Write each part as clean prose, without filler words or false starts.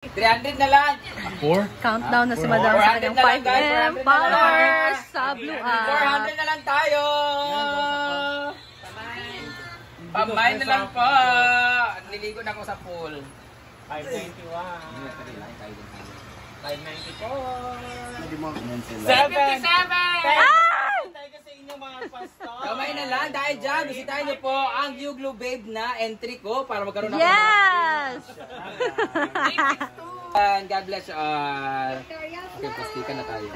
300 na lang. 4? Countdown na si Madam sa kanyang 5M followers sa Blue App. 400 na lang tayo. Pamay na lang po. Niligo na ako sa pool. 591. 594. 7! Tayo sa inyong mga pastor. Kamay na lang. Dahil dyan, bisitahin niyo po ang Yuglo Babe na entry ko para magkaroon ako Yes! And God bless you all. Okay, pastikan na tayo.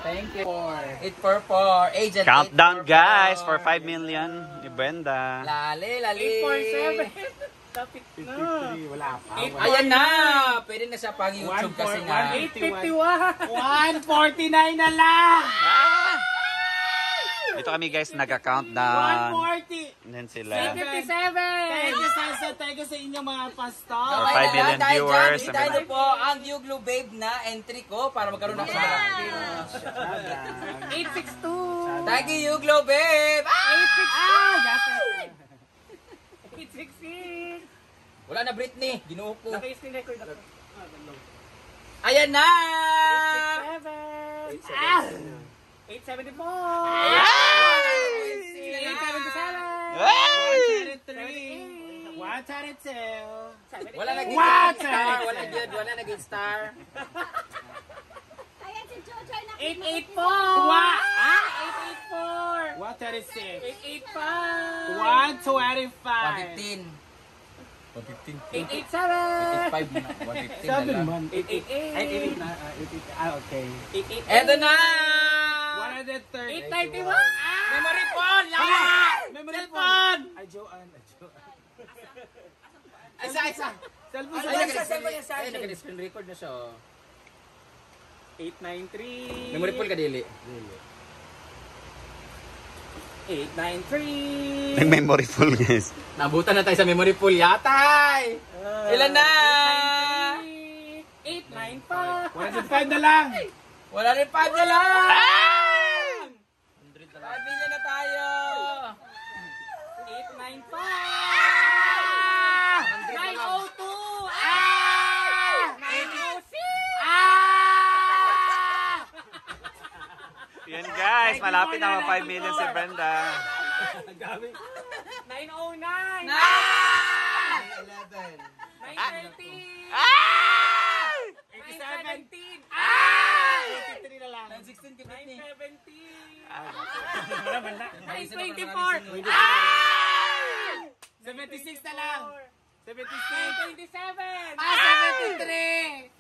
Thank you. 844. Agent Countdown 844. guys for 5 million ni Brenda. Lali. 847. Topic na. Wala pa. Ayan na. Pwede na siya pang YouTube kasi nga. 851. 149 na lang. Ito kami guys nag-countdown. 140. Then sila. 857. Thank you sa inyong mga pastor. For 5 million viewers. Bisitahin niyo po ang Yuglo Babe na entry ko para magkaroon ako sa 862. Thank you, Yuglo Babe. 866. Wala na Britney. Ginuo ko. Naka-screen record ako. Ayan na. 874. 877. 173. 132. Wala nag-star. Wala nag-star. 884. 884. 136. 125. 115. 887. 85 na. 115 na lang. 888. Okay. 888. Eto na. 130. 891. Memory phone. Yan. Memory phone. Ay, Joanne. Isa. Cellphone. Ay, nag-screen record na siya. 893. Memory phone ka dili. 893. May memory full guys. Nabutan na tayo sa memory pool yatay. Ilan na? 895. 105 na lang. Wala rin pa na lang. 5 million na tayo. 895. 902. 906. Yan guys, malapit na mga 5 million si Brenda. 909. 9! 913. 917. 923 na lang. 916 kibit ni. 917. 924. 76 na lang. 76. 27. 73.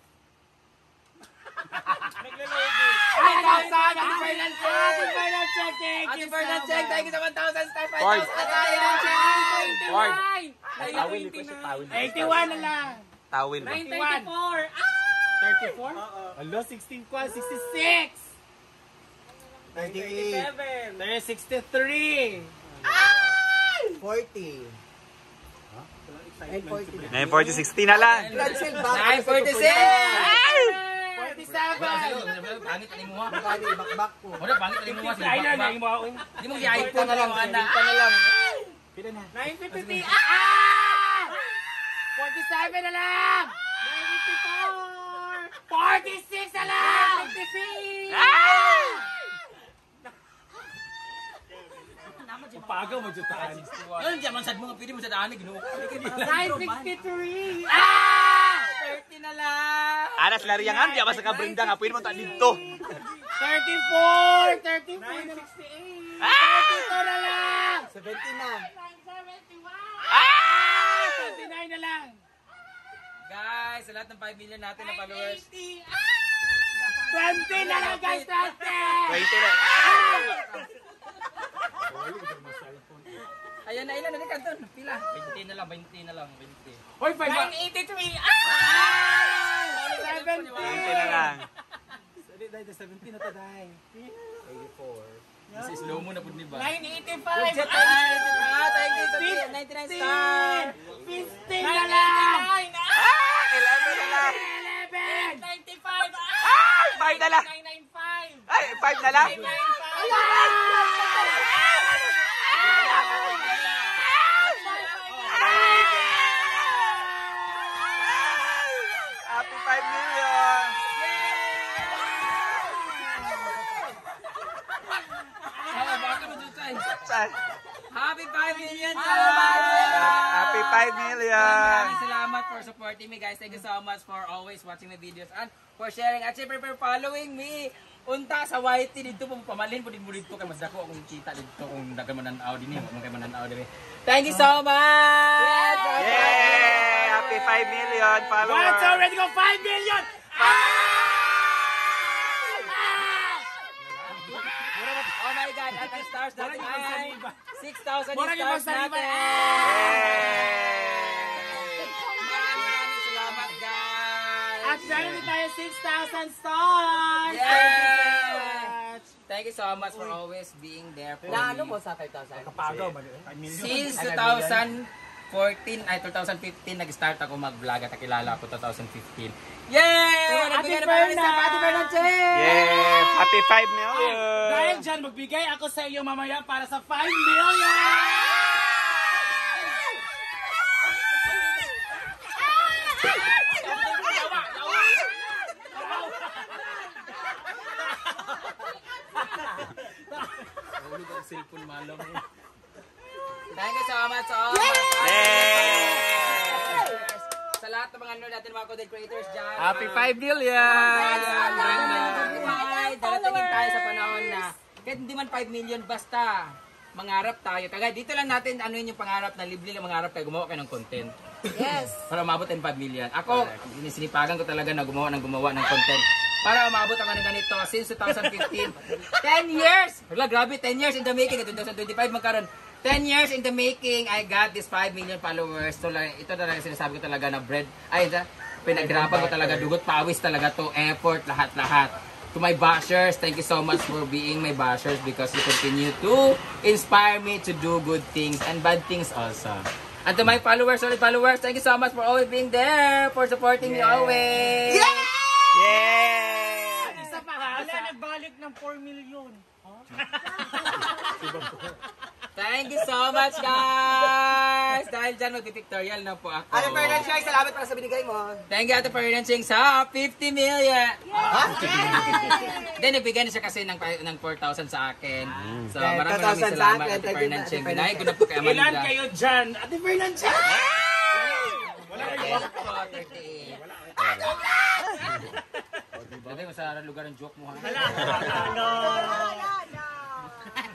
Ay, kausan! Ate Fernand check! Ate Fernand check! Ate Fernand check! Thank you sa 1,000 star 5,000 Ford. na tayo! 81 na lang. Tawil ba? 94. 34? Alo, 16 kwa, 66. 38. 63. 40. 940, 60 na lang. 946! 47. Pangit na mo ha. Bakali, bakbak ko. Wala, pangit na mo ha. Ay, na, na, mo. Hindi mo i-iPhone na lang. Pila na? 950. 47 na lang. 954. 46 na lang. 56. Pagaw mo jutaan. Ano dyan, mansad mo nga, pwede mo sa daanig. 963. 30 na lang. Anas lari yang andi apa sa Brenda nga pwede mo ta dito. 34. 34. 968. 32 na lang. 70 na. 29 na lang. Guys, sa lahat ng 5 million natin na followers. 20 na lang guys, 20. 20 na. Ayan na, ilan na ni Kanton? Pila? 20 na lang, 20 na lang, 20. Hoy, 983. 70. 20 na lang. 70 na to, Day. 84. Kasi slow mo na po, di ba? 985. Thank you sa 99 star. 15 na lang. 11 na lang. 11. 95. 5 na lang. 995. Ay, 5 na lang. 995. million. Maraming salamat for supporting me, guys. Thank you so much for always watching my videos and for sharing. At syempre for following me. Unta sa YT dito po pamalin po din mo dito kay mas dako akong kita dito kung dagan mananaw dinhi mo kay mananaw dinhi. Thank you so much. Yay! Happy 5 million followers. What's already go 5 million? Oh my God, at ang stars natin ay 6,000 Mura yung yung stars magsaliba. natin. Yay! Maraming salamat, guys. At meron tayo 6,000 stars! Yes! Thank you so much for always being there for Na ano me. mo sa 5,000? Kapagaw ba? Since 2014, ay 2015, nag-start ako mag-vlog at nakilala ako 2015. Yay! Nagbigay na pala sa Ate Fernandez! Yay! Happy 5 million. Dahil dyan, magbigay ako sa iyo mamaya para sa 5 million! Thank you so much, all. Yay! Sa lahat ng mga ano natin, mga content creators dyan. Happy 5 million. Daratingin tayo sa panahon na kahit hindi man 5 million, basta mangarap tayo. Kagaya dito lang natin, ano yun yung pangarap na libre lang mangarap tayo, gumawa kayo ng content. Yes! Para umabot ng 5 million. Ako, sinipagan ko talaga na gumawa ng content. Para umabot ako ng ganito since 2015. 10 years! Wala, grabe, 10 years in the making. 2025 magkaroon. 10 years in the making, I got this 5 million followers. So, ito talaga sinasabi ko talaga na bread. Ay, pinaghirapan ko talaga. Dugot, pawis talaga to. Effort, lahat-lahat. To my bashers, thank you so much for being my bashers because you continue to inspire me to do good things and bad things also. And to my followers, solid followers, thank you so much for always being there, for supporting me always. Yay! Isa pa ha? Wala, nagbalik ng 4 million. Thank you so much, guys! Dahil dyan, magpipictorial na po ako. Ate Fernandez, salamat para sa binigay mo. Thank you, Ate Fernandez, sa 50 million! Then, nagbigay na siya kasi ng 4,000 sa akin. So, Okay, maraming 2,000 salamat, sa akin. Ate Thank you, Fernandez. Ate Binayad ko na po kay Ilan Amanda. kayo dyan? Ate Fernandez! Wala kayo. 38. Dati mo sa lugar ng joke mo, ha?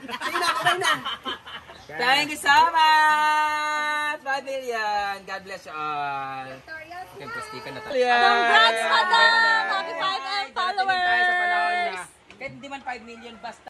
Sige na. Thank you so much! 5 million! God bless you all! Okay, plastikan na tayo. Congrats, madam! Happy 5M Darating tayo sa panahon followers! na kahit hindi man 5 million, basta